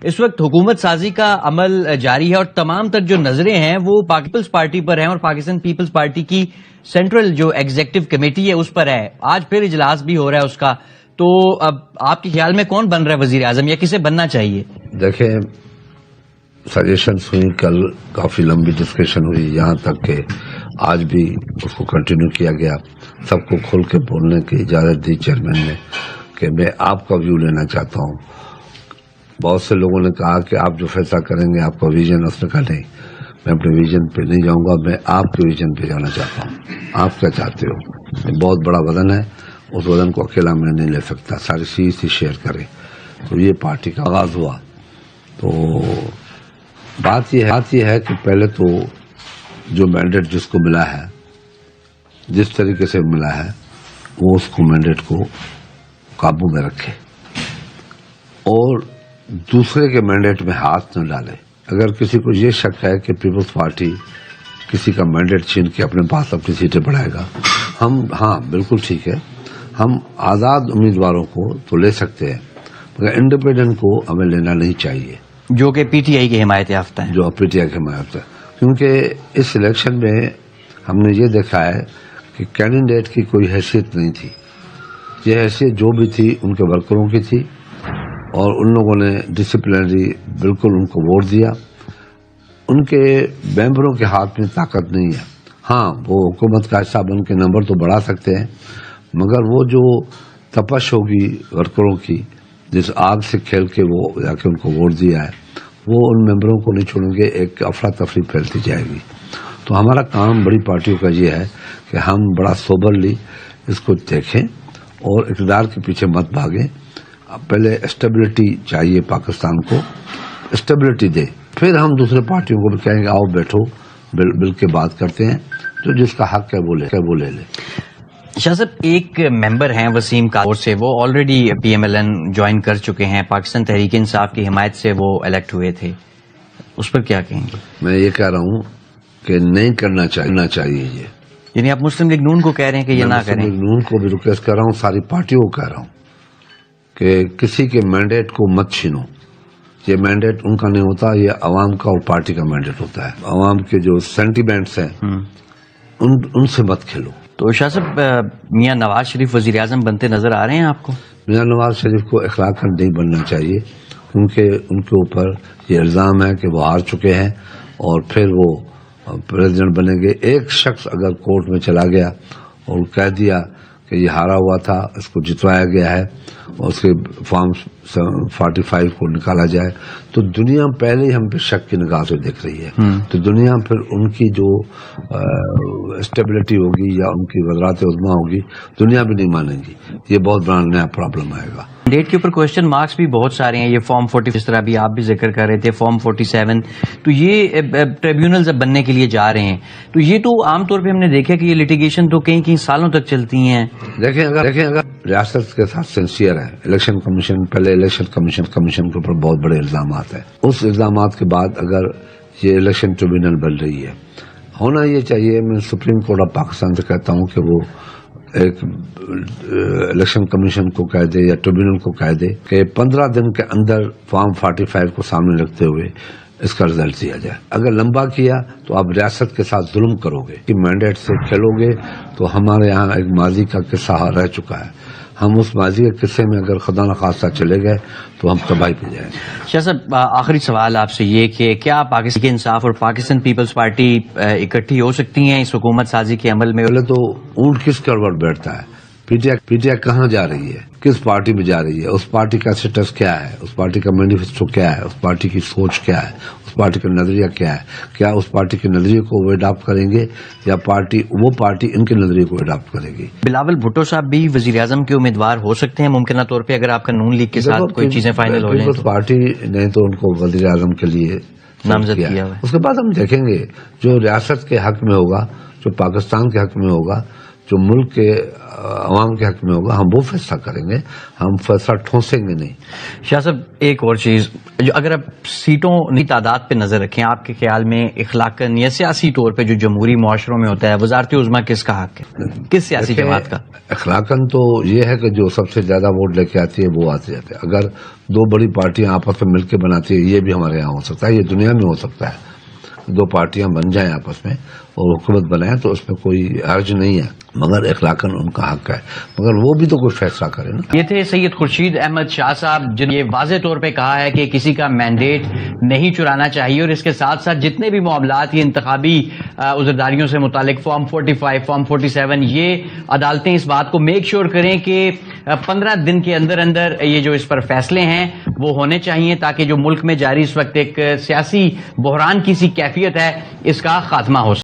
اس وقت حکومت سازی کا عمل جاری ہے اور تمام تر جو نظریں ہیں وہ پیپلز پارٹی پر ہیں اور پاکستان پیپلز پارٹی کی سینٹرل جو ایگزیکٹو کمیٹی ہے اس پر ہے. آج پھر اجلاس بھی ہو رہا ہے اس کا. تو اب آپ کے خیال میں کون بن رہا ہے وزیر اعظم یا کسے بننا چاہیے؟ دیکھیں، سجیشنز ہوئی، کل کافی لمبی ڈسکشن ہوئی، یہاں تک کہ آج بھی اس کو کنٹینیو کیا گیا. سب کو کھل کے بولنے کی اجازت دی چیئرمین نے کہ میں آپ کا ویو لینا چاہتا ہوں. بہت سے لوگوں نے کہا کہ آپ جو فیصلہ کریں گے آپ کا ویژن، اس نے کہا نہیں، میں اپنے ویژن پہ نہیں جاؤں گا، میں آپ کے ویژن پہ جانا چاہتا ہوں. آپ کیا چاہتے ہو؟ بہت بڑا وزن ہے، اس وزن کو اکیلا میں نہیں لے سکتا، ساری چیز ہی شیئر کریں. تو یہ پارٹی کا آغاز ہوا. تو بات یہ ہے کہ پہلے تو جو مینڈیٹ جس کو ملا ہے، جس طریقے سے ملا ہے، وہ اس کو مینڈیٹ کو قابو میں رکھے اور دوسرے کے مینڈیٹ میں ہاتھ نہ ڈالے. اگر کسی کو یہ شک ہے کہ پیپلز پارٹی کسی کا مینڈیٹ چھین کے اپنے پاس اپنی سیٹیں بڑھائے گا، ہاں بالکل ٹھیک ہے، ہم آزاد امیدواروں کو تو لے سکتے ہیں مگر انڈیپینڈنٹ کو ہمیں لینا نہیں چاہیے، جو کہ پی ٹی آئی کی حمایت یافتہ ہیں. جو پی ٹی آئی کی حمایت ہے. کیونکہ اس الیکشن میں ہم نے یہ دیکھا ہے کہ کینڈیڈیٹ کی کوئی حیثیت نہیں تھی. یہ حیثیت جو بھی تھی ان کے ورکروں کی تھی اور ان لوگوں نے ڈسپلنری بالکل ان کو ووٹ دیا. ان کے ممبروں کے ہاتھ میں طاقت نہیں ہے. ہاں، وہ حکومت کا حصہ بن کے نمبر تو بڑھا سکتے ہیں مگر وہ جو تپش ہوگی ورکروں کی، جس آگ سے کھیل کے وہ جا کے ان کو ووٹ دیا ہے، وہ ان ممبروں کو نہیں چھوڑیں گے. ایک افراتفری پھیلتی جائے گی. تو ہمارا کام بڑی پارٹیوں کا یہ ہے کہ ہم بڑا سوبرلی اس کو دیکھیں اور اقتدار کے پیچھے مت بھاگیں. پہلے اسٹیبلٹی چاہیے، پاکستان کو اسٹیبلٹی دے، پھر ہم دوسرے پارٹیوں کو بھی کہیں گے آؤ بیٹھو، بل کے بات کرتے ہیں، جو جس کا حق ہے وہ لے لے. شاہ صاحب، ایک ممبر ہیں وسیم کاور سے، وہ already P M L N join کر چکے ہیں، پاکستان تحریک انصاف کی حمایت سے وہ الیکٹ ہوئے تھے، اس پر کیا کہیں گے؟ میں یہ کہہ رہا ہوں کہ نہیں کرنا چاہیے. یہ یعنی آپ مسلم لیگ نون کو کہہ رہے ہیں کہ یہ نہ کریں؟ مسلم لیگ نون کو بھی ریکویسٹ کر رہا ہوں، ساری پارٹیوں کو کہہ رہا ہوں کہ کسی کے مینڈیٹ کو مت چھینو. یہ مینڈیٹ ان کا نہیں ہوتا، یہ عوام کا اور پارٹی کا مینڈیٹ ہوتا ہے. عوام کے جو سینٹیمنٹس ہیں ان سے مت کھیلو. تو شاہ صاحب، میاں نواز شریف وزیر اعظم بنتے نظر آ رہے ہیں آپ کو؟ میاں نواز شریف کو اخلاقاً نہیں بننا چاہیے، کیونکہ ان کے اوپر یہ الزام ہے کہ وہ ہار چکے ہیں اور پھر وہ پریزیڈنٹ بنیں گے. ایک شخص اگر کورٹ میں چلا گیا اور کہہ دیا کہ یہ ہارا ہوا تھا، اس کو جتوایا گیا ہے اور اس کے فارم 45 کو نکالا جائے، تو دنیا پہلے ہی ہم پہ شک کی نگاہ سے دیکھ رہی ہے. تو دنیا پھر ان کی جو اسٹیبلٹی ہوگی یا ان کی وزارت عظمیٰ ہوگی، دنیا بھی نہیں مانے گی. یہ بہت بڑا نیا پرابلم آئے گا. ڈیٹ کے اوپر کوشچن مارکس بھی بہت سارے ہیں. یہ فارم 40، جس طرح بھی آپ بھی ذکر کر رہے تھے، فارم 47، تو یہ ٹریبیونلز اب بننے کے لیے جا رہے ہیں. تو یہ تو عام طور پہ ہم نے دیکھا کہ یہ لٹیگیشن تو کئی سالوں تک چلتی ہیں. دیکھیں اگر ریاست کے ساتھ سنسیئر ہے، الیکشن کمیشن، پہلے الیکشن کمیشن کے اوپر بہت بڑے الزامات ہیں. اس الزامات کے بعد اگر یہ الیکشن ٹریبیونل بن رہی ہے، ہونا یہ چاہیے. میں سپریم کورٹ آف پاکستان سے کہتا ہوں کہ وہ ایک الیکشن کمیشن کو کہہ دے یا ٹریبیونل کو کہہ دے کہ 15 دن کے اندر فارم 45 کو سامنے رکھتے ہوئے اس کا رزلٹ دیا جائے. اگر لمبا کیا تو آپ ریاست کے ساتھ ظلم کرو گے کہ مینڈیٹ سے کھیلو گے. تو ہمارے یہاں ایک ماضی کا قصہ رہ چکا ہے، ہم اس ماضی کے قصے میں اگر خدا نخواستہ چلے گئے تو ہم تباہی پہ جائیں گے. شاہ صاحب، آخری سوال آپ سے یہ کہ کیا پاکستان انصاف اور پاکستان پیپلز پارٹی اکٹھی ہو سکتی ہیں اس حکومت سازی کے عمل میں؟ پہلے تو اونٹ کس کروٹ بیٹھتا ہے؟ پی ٹی آئی کہاں جا رہی ہے، کس پارٹی میں جا رہی ہے، اس پارٹی کا اسٹیٹس کیا ہے، اس پارٹی کا مینیفیسٹو کیا ہے، اس پارٹی کی سوچ کیا ہے، اس پارٹی کا نظریہ کیا ہے. کیا اس پارٹی کے نظریے کو وہ اڈاپٹ کریں گے یا وہ پارٹی ان کے نظریے کو اڈاپٹ کرے گی؟ بلاول بھٹو صاحب بھی وزیر اعظم کے امیدوار ہو سکتے ہیں ممکنہ طور پہ اگر آپ کا نون لیگ کے ساتھ کوئی چیزیں فائنل ہو جائیں؟ پارٹی نے تو ان کو وزیر اعظم کے لیے نامزد کیا ہے. اس کے بعد ہم دیکھیں گے جو ریاست کے حق میں ہوگا، جو پاکستان کے حق میں ہوگا، جو ملک کے عوام کے حق میں ہوگا ہم وہ فیصلہ کریں گے, ہم فیصلہ ٹھونسیں گے نہیں. شاہ صاحب ایک اور چیز, جو اگر آپ سیٹوں کی تعداد پہ نظر رکھیں, آپ کے خیال میں اخلاقاً یا سیاسی طور پہ جو جمہوری معاشروں میں ہوتا ہے وزارت عظمیٰ کس کا حق ہے, کس سیاسی جماعت کا؟ اخلاقاً تو یہ ہے کہ جو سب سے زیادہ ووٹ لے کے آتی ہے وہ آتے جاتے ہیں. اگر دو بڑی پارٹیاں آپس میں مل کے بناتی ہے, یہ بھی ہمارے یہاں ہو سکتا ہے, یہ دنیا میں ہو سکتا ہے, دو پارٹیاں بن جائیں آپس میں اور حکومت بنائیں تو اس میں کوئی حرج نہیں ہے, مگر اخلاقاً ان کا حق ہے, مگر وہ بھی تو کوئی فیصلہ کرے نا. یہ تھے سید خورشید احمد شاہ صاحب, جن یہ واضح طور پہ کہا ہے کہ کسی کا مینڈیٹ نہیں چرانا چاہیے, اور اس کے ساتھ ساتھ جتنے بھی معاملات یہ انتخابی عذرداریوں سے متعلق فارم 45 فارم 47, یہ عدالتیں اس بات کو میک شور کریں کہ 15 دن کے اندر اندر یہ جو اس پر فیصلے ہیں وہ ہونے چاہیے, تاکہ جو ملک میں جاری اس وقت ایک سیاسی بحران کی سی کیفیت ہے اس کا خاتمہ ہو سکے.